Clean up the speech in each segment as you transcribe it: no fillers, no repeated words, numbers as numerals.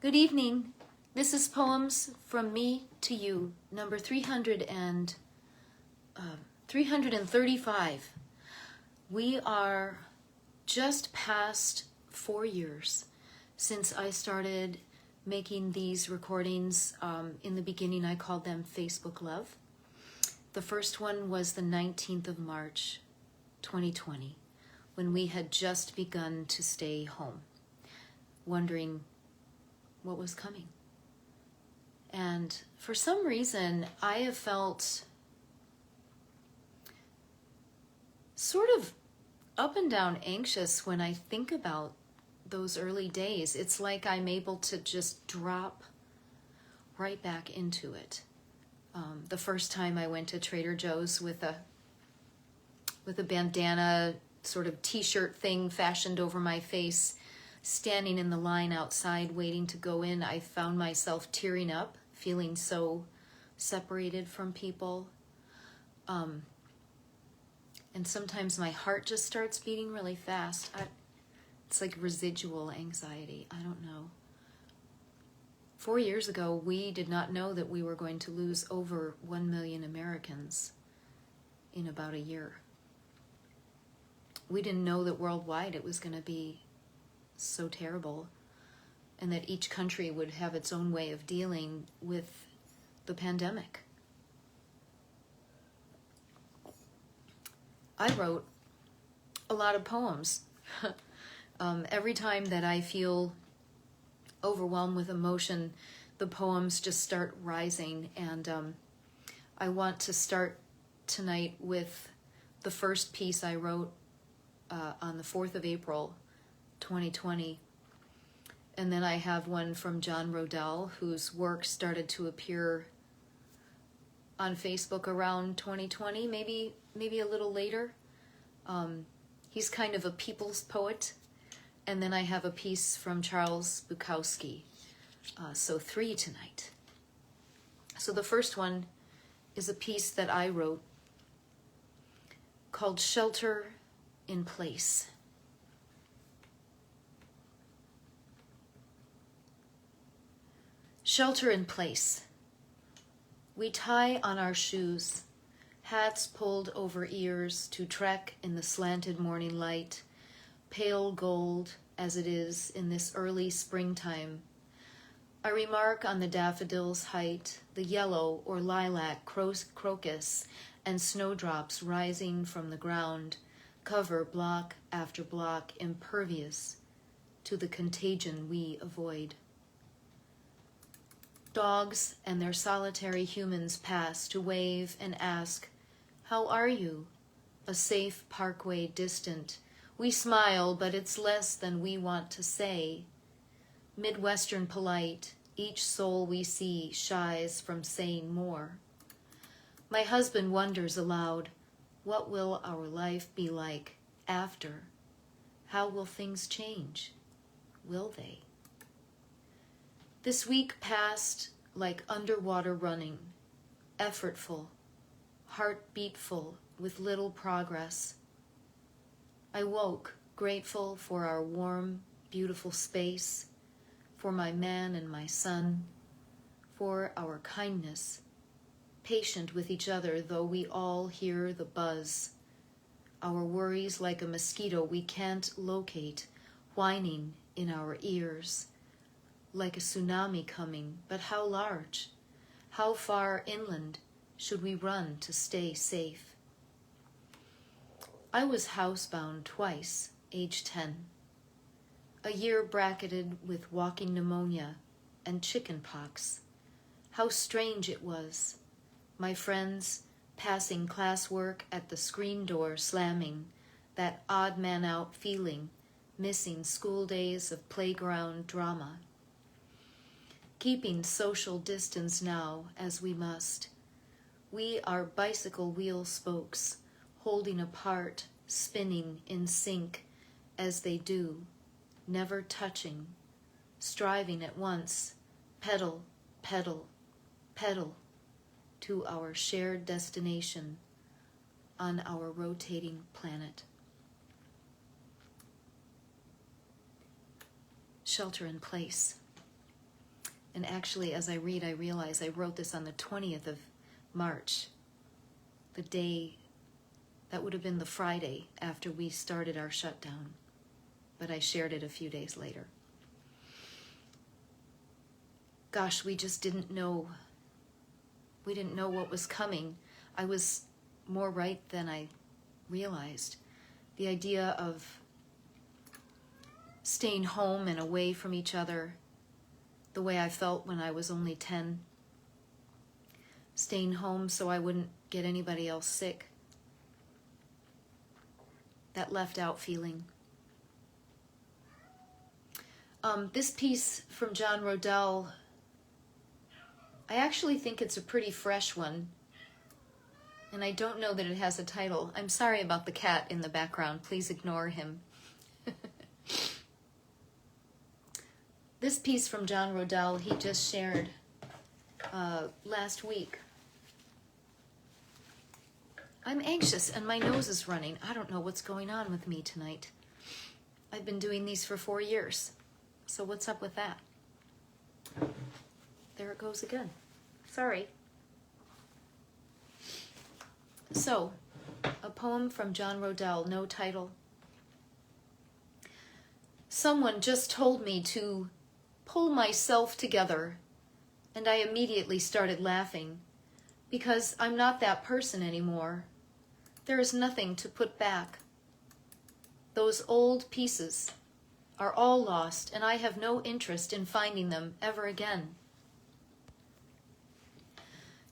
Good evening. This is Poems from Me to You, number 335. We are just past 4 years since I started making these recordings. In the beginning, I called them Facebook Love. The first one was the 19th of March, 2020, when we had just begun to stay home, wondering what was coming. And for some reason, I have felt sort of up and down anxious when I think about those early days. It's like I'm able to just drop right back into it. The first time I went to Trader Joe's with a bandana sort of t-shirt thing fashioned over my face, standing in the line outside waiting to go in, I found myself tearing up, feeling so separated from people. And sometimes my heart just starts beating really fast. It's like residual anxiety. I don't know. 4 years ago, we did not know that we were going to lose over 1 million Americans in about a year. We didn't know that worldwide it was going to be so terrible, and that each country would have its own way of dealing with the pandemic. I wrote a lot of poems. Every time that I feel overwhelmed with emotion, the poems just start rising, and I want to start tonight with the first piece I wrote on the 4th of April, 2020. And then I have one from John Rodell, whose work started to appear on Facebook around 2020, maybe a little later. He's kind of a people's poet. And then I have a piece from Charles Bukowski. So 3 tonight. So the first one is a piece that I wrote called Shelter in Place. Shelter in place. We tie on our shoes, hats pulled over ears to trek in the slanted morning light, pale gold as it is in this early springtime. I remark on the daffodil's height, the yellow or lilac crocus and snowdrops rising from the ground, cover block after block, impervious to the contagion we avoid. Dogs and their solitary humans pass to wave and ask, "How are you?" A safe parkway distant. We smile, but it's less than we want to say. Midwestern polite, each soul we see shies from saying more. My husband wonders aloud, what will our life be like after? How will things change? Will they? This week passed like underwater running, effortful, heartbeatful with little progress. I woke, grateful for our warm, beautiful space, for my man and my son, for our kindness, patient with each other though we all hear the buzz. Our worries like a mosquito we can't locate, whining in our ears. Like a tsunami coming, but how large? How far inland should we run to stay safe? I was housebound twice, age 10. A year bracketed with walking pneumonia and chicken pox. How strange it was. My friends passing classwork at the screen door slamming, that odd man out feeling, missing school days of playground drama. Keeping social distance now as we must. We are bicycle wheel spokes, holding apart, spinning in sync as they do, never touching, striving at once, pedal, pedal, pedal, to our shared destination on our rotating planet. Shelter in place. And actually, as I read, I realize I wrote this on the 20th of March, the day, that would have been the Friday after we started our shutdown. But I shared it a few days later. Gosh, we just didn't know. We didn't know what was coming. I was more right than I realized. The idea of staying home and away from each other, the way I felt when I was only 10. Staying home so I wouldn't get anybody else sick. That left out feeling. This piece from John Rodell, I actually think it's a pretty fresh one. And I don't know that it has a title. I'm sorry about the cat in the background. Please ignore him. This piece from John Rodell, he just shared last week. I'm anxious and my nose is running. I don't know what's going on with me tonight. I've been doing these for 4 years. So what's up with that? There it goes again. Sorry. So, a poem from John Rodell, no title. Someone just told me to pull myself together, and I immediately started laughing, because I'm not that person anymore. There is nothing to put back. Those old pieces are all lost, and I have no interest in finding them ever again.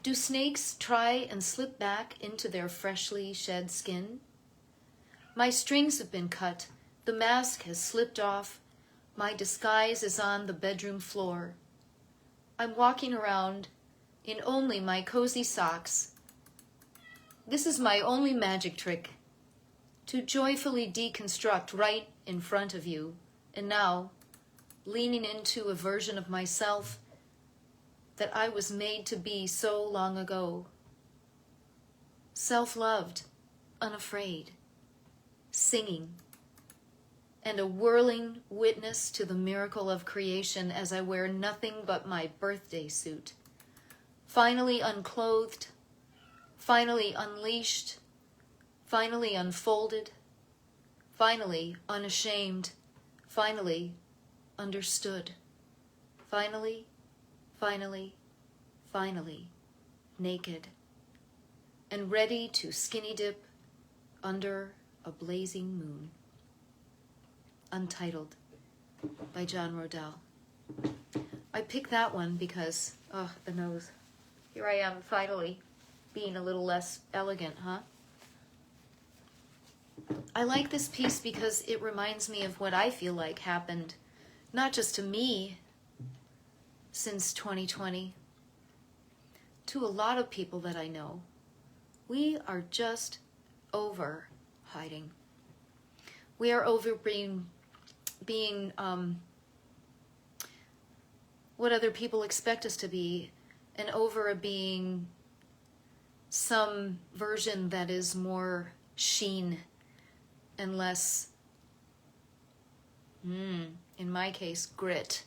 Do snakes try and slip back into their freshly shed skin? My strings have been cut, the mask has slipped off, my disguise is on the bedroom floor. I'm walking around in only my cozy socks. This is my only magic trick, to joyfully deconstruct right in front of you, and now, leaning into a version of myself that I was made to be so long ago. Self-loved, unafraid, singing, and a whirling witness to the miracle of creation as I wear nothing but my birthday suit. Finally unclothed, finally unleashed, finally unfolded, finally unashamed, finally understood, finally, naked, and ready to skinny dip under a blazing moon. Untitled by John Rodell. I picked that one because, the nose. Here I am finally being a little less elegant, huh? I like this piece because it reminds me of what I feel like happened, not just to me since 2020, to a lot of people that I know. We are just over hiding. We are over being what other people expect us to be, and over being some version that is more sheen and less, in my case, grit.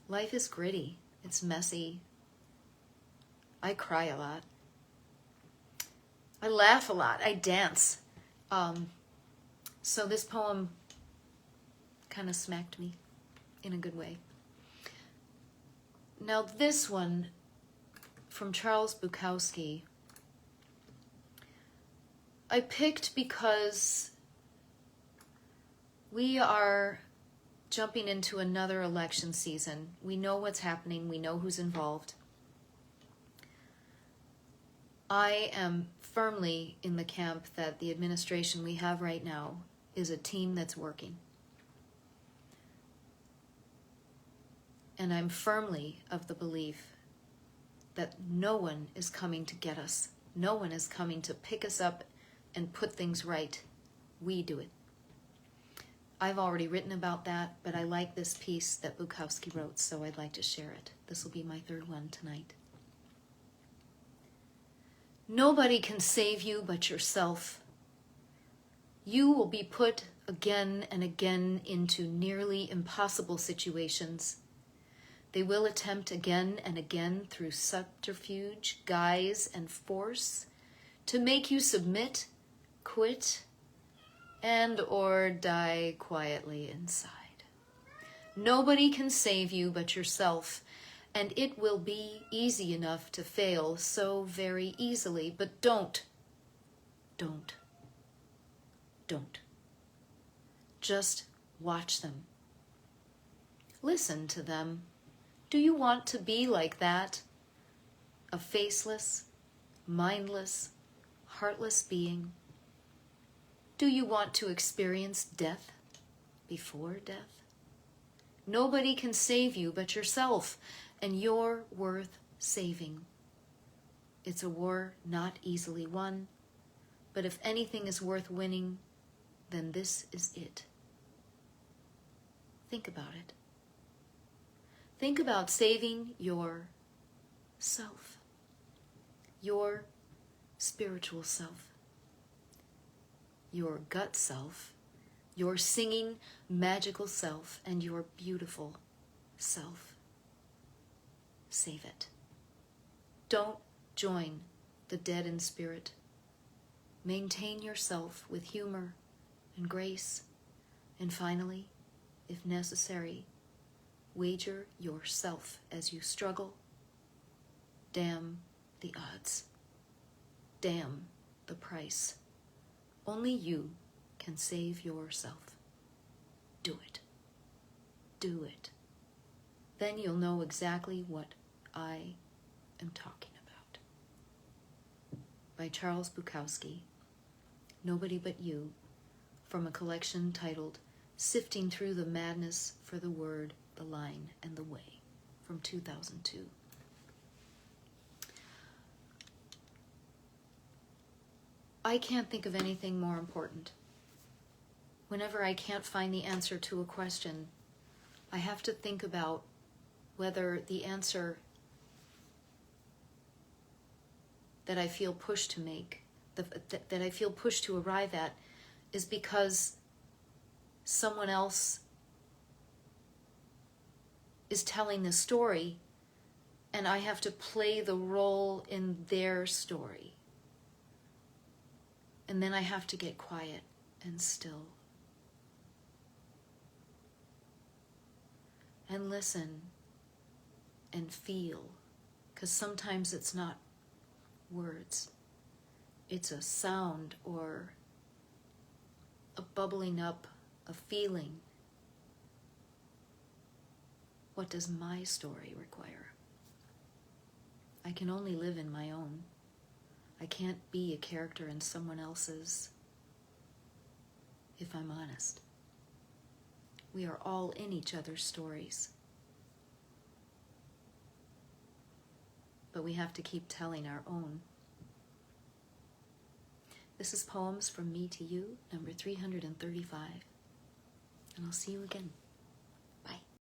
Life is gritty. It's messy. I cry a lot. I laugh a lot. I dance. So this poem kind of smacked me in a good way. Now this one from Charles Bukowski, I picked because we are jumping into another election season. We know what's happening. We know who's involved. I am firmly in the camp that the administration we have right now is a team that's working. And I'm firmly of the belief that no one is coming to get us. No one is coming to pick us up and put things right. We do it. I've already written about that, but I like this piece that Bukowski wrote, so I'd like to share it. This will be my third one tonight. Nobody can save you but yourself. You will be put again and again into nearly impossible situations. They will attempt again and again through subterfuge, guise, and force to make you submit, quit, and or die quietly inside. Nobody can save you but yourself, and it will be easy enough to fail so very easily, but don't. Just watch them. Listen to them. Do you want to be like that? A faceless, mindless, heartless being? Do you want to experience death before death? Nobody can save you but yourself, and you're worth saving. It's a war not easily won, but if anything is worth winning, then this is it. Think about it. Think about saving your self, your spiritual self, your gut self, your singing, magical self, and your beautiful self. Save it. Don't join the dead in spirit. Maintain yourself with humor and grace, and finally, if necessary, wager yourself as you struggle. Damn the odds. Damn the price. Only you can save yourself. Do it. Do it. Then you'll know exactly what I am talking about. By Charles Bukowski, Nobody But You, from a collection titled Sifting Through the Madness for the Word, the Line, and the Way, from 2002. I can't think of anything more important. Whenever I can't find the answer to a question, I have to think about whether the answer that I feel pushed to make, that I feel pushed to arrive at, is because someone else is telling the story and I have to play the role in their story. And then I have to get quiet and still and listen and feel, because sometimes it's not words. It's a sound or a bubbling up, a feeling. What does my story require? I can only live in my own. I can't be a character in someone else's, if I'm honest. We are all in each other's stories. But we have to keep telling our own. This is Poems from Me to You, number 335. And I'll see you again.